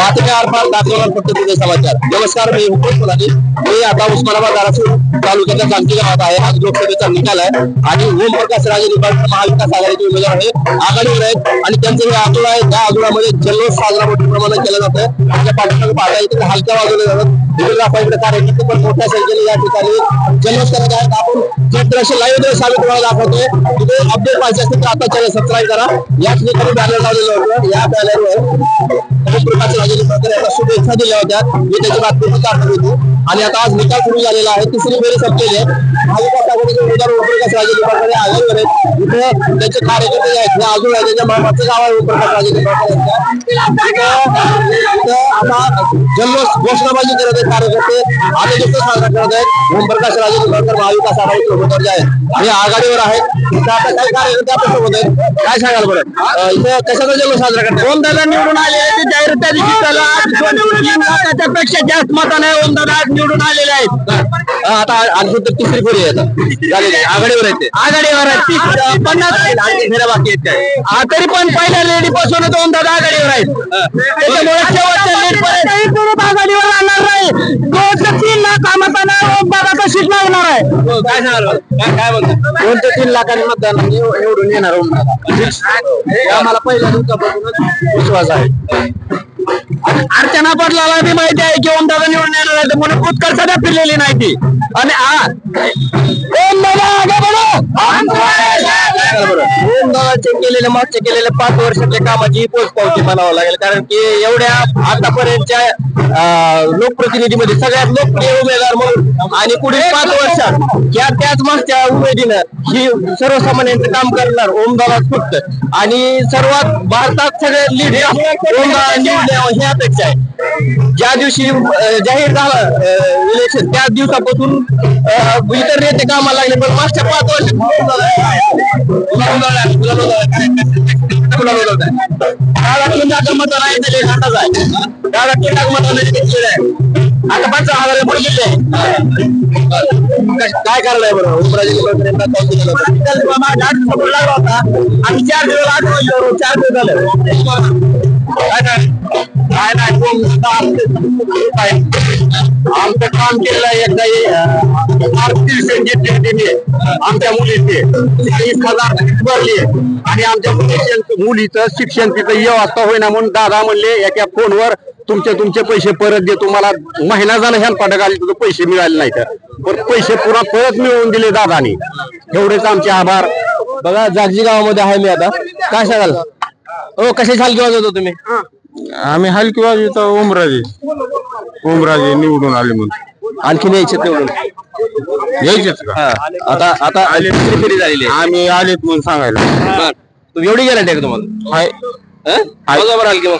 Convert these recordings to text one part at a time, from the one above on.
बातम्या आरपार दाखवणार फक्त तुझे समाचार। नमस्कार, मी हुकूम फुलानी। मी आता उस्मानाबाद धाराशिव तालुक्याच्या जामठी गावात आहे। आज लोकसभेचा निकाल आहे आणि ओमप्रकाश राजे निंबाळकर महाविकास आघाडीचे उमेदवार आहेत, आघाडीवर आहेत आणि त्यांचे हे आंदोलन आहे। त्या आंदोलनामध्ये जल्लोष साजरा मोठ्या प्रमाणात केला जातोय। आपल्या पाठीमागे पाहता इथे हलक्या वाजवले जातात। विविध आपल्याकडे कार्यकर्ते पण मोठ्या संख्येने या ठिकाणी जल्लोष करत आहेत। आपण जे दृश्य लाईव्ह मध्ये आम्ही तुम्हाला दाखवतोय। तिथे अपडेट पाहिजे असेल तर आता चॅनल सबस्क्राईब करा। या ठिकाणी बॅनर लावलेलं होतं, या बॅनरवर ओमप्रकाश राजे निंबाळकर यांना शुभेच्छा दिल्या होत्या। मी त्याची बातमी पण दाखवली होती आणि आता आज निकाल सुरू झालेला आहे। तिसरी फेरी संपलेली आहे। महाविकास आघाडीचे उमेदवार ओमप्रकाश राजे निंबाळकर आघाडीवर आहेत। इथे त्यांचे कार्यकर्ते जे आहेत अजून त्यांच्या मामाचं गाव आहे ओमप्रकाश राजे निंबाळकर यांचं। आता जल्लोष घोषणाबाजी करत आहेत कार्यकर्ते आणि जल्लोष साजरा करत आहेत। ओमप्रकाश राजे निंबाळकर महाविकास आघाडीचे उमेदवार जे आहेत हे आघाडीवर आहेत। आता काही कार्यकर्ते आपल्या सोबत आहेत, काय सांगाल बरं इथे कशाचा जल्लोष साजरा करतात? ओमदादा निवडून आले ते जाहीर त्या दिवशी झालं। 3 लाखाच्यापेक्षा जास्त मताने ओमदादा आज निवडून आलेले आहेत। आता आणखी तर तिसरी फेरी आहे झालेली, आघाडीवर आहेत ते। आघाडीवर आहेत 50 फेऱ्या बाकी आहेत काय? तरी पण पहिल्या लेडी पासून ओमदादा आघाडीवर आहेत। त्याच्यामुळे शेवटच्या लेडी पर्यंत आघाडीवर राहणार नाही। 2 ते 3 लाख मताने ओमदादा सीट लागणार आहे। काय सांगाल काय म्हणतात? 2 ते 3 लाखांनी मतदान निवडून येणार ओमदादा। आम्हाला पहिल्या दिवसापासूनच विश्वास आहे। अर्चना पटलाला बी माहिती आहे की ओमदादा निवडून येणार आहे, म्हणून उत्कर्ष सध्या फिरलेली नाही ती। आणि ओमदादाचे केलेले मागचे केलेले 5 वर्षातल्या कामाची पोचपावती म्हणावं लागेल, कारण की एवढ्या आतापर्यंतच्या लोकप्रतिनिधीमध्ये सगळ्यात लोकप्रिय उमेदवार म्हणून आणि पुढील 5 वर्षात या त्याच मागच्या उमेदीनं ही सर्वसामान्यांचं काम करणार ओमदादा फक्त। आणि सर्वात भारतात सगळे लीड ओमदादा निवडून ही अपेक्षा आहे। ज्या दिवशी जाहीर झालं इलेक्शन त्याच दिवसापासून इतर नेते कामाला लागले, पण मागच्या 5 वर्षात मतदान आहे त्याचे घाटाच आहे। आता 5,000 पुढे गेले। काय कारण आहे बरं ओमराजे निंबाळकर यांना कॉल केला लागला होता आणि 4 दिवस 8 वाजल्यावर 4 दिवस झाले। काय नाही आमचं काम केलं एकदा आर्थिक घेतले आमच्या मुलीचे 30,000 भरले आणि आमच्या मुलीचं शिक्षण तिथं व्यवस्था होईना म्हणून दादा म्हणले एका फोनवर तुमचे पैसे परत दे। तुम्हाला महिना झाला ह्या पाठक आली तुझे पैसे मिळाले नाही तर पण पैसे पुन्हा परत मिळवून दिले दादानी। एवढेच आमचे आभार। बघा जागजी गावामध्ये आहे मी आता, काय सांगाल हो कसे छाल घेऊन जातो तुम्ही? आम्ही हलकी वाजवतो ओमराजे निवडून आले म्हणून। आणखी यायचे तेवढून यायचेच का? आता आता तिसरी फेरी झालेली आहे। आम्ही आलेत म्हणून सांगायला तुम्ही एवढी गॅरंटी आहे का तुम्हाला? हाय बरोबर आल की मग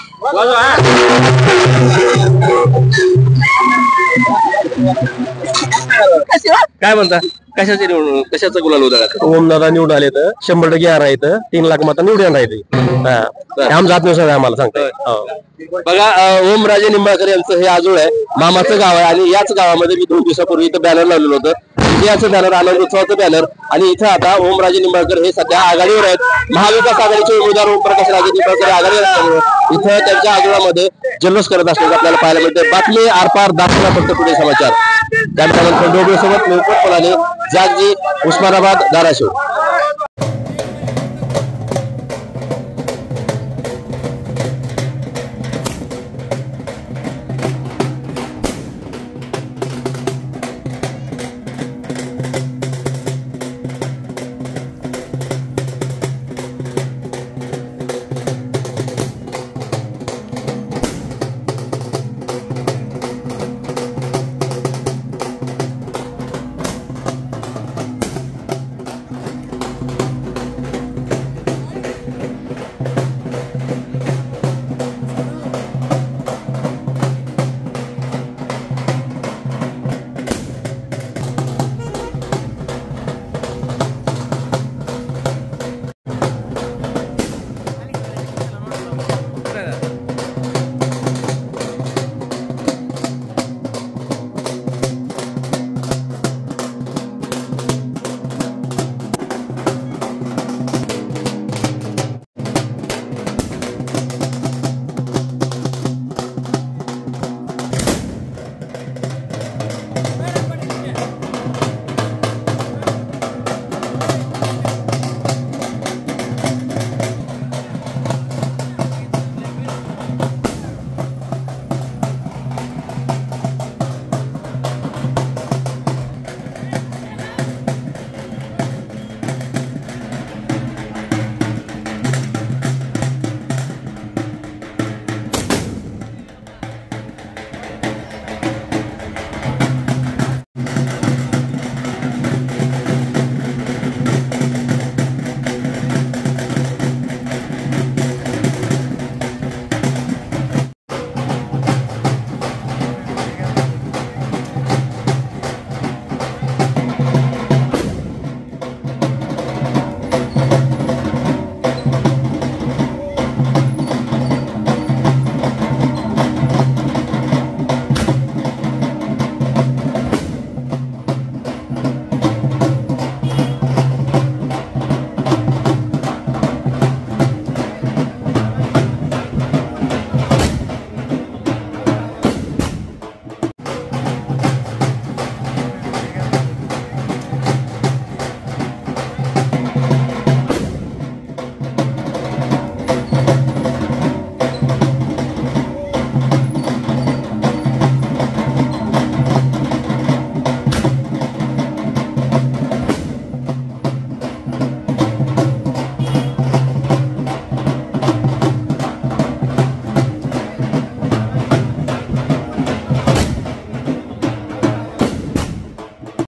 काय म्हणता कशाचे निवडून कशाचा गुलाल उधळा? ओमदादा निवडून आले तर 100% यार आहेत 3 लाख मत निवडून राहते। आम जात नसतं आम्हाला सांगतोय। बघा ओमराजे निंबाळकर यांचं हे आजोळ आहे, मामाचं गाव आहे आणि याच गावामध्ये मी 2 दिवसापूर्वी इथं बॅनर लावलेलं होतं, विजयाचं बॅनर, आनंद उत्सवाचं बॅनर। आणि इथं आता ओमराजे निंबाळकर हे सध्या आघाडीवर आहेत। महाविकास आघाडीचे उमेदवार ओमप्रकाश राजे निंबाळकर आघाडीवर असल्यामुळे इथं त्यांच्या आजोळामध्ये जल्लोष करत असल्याचं आपल्याला पाहायला मिळते। बातमी आरपार दाखवला फक्त पुढे समाचार। कॅमेरामॅन डोबळे सोबत मी हुकूम फुलानी, जागजी, उस्मानाबाद, धाराशिव।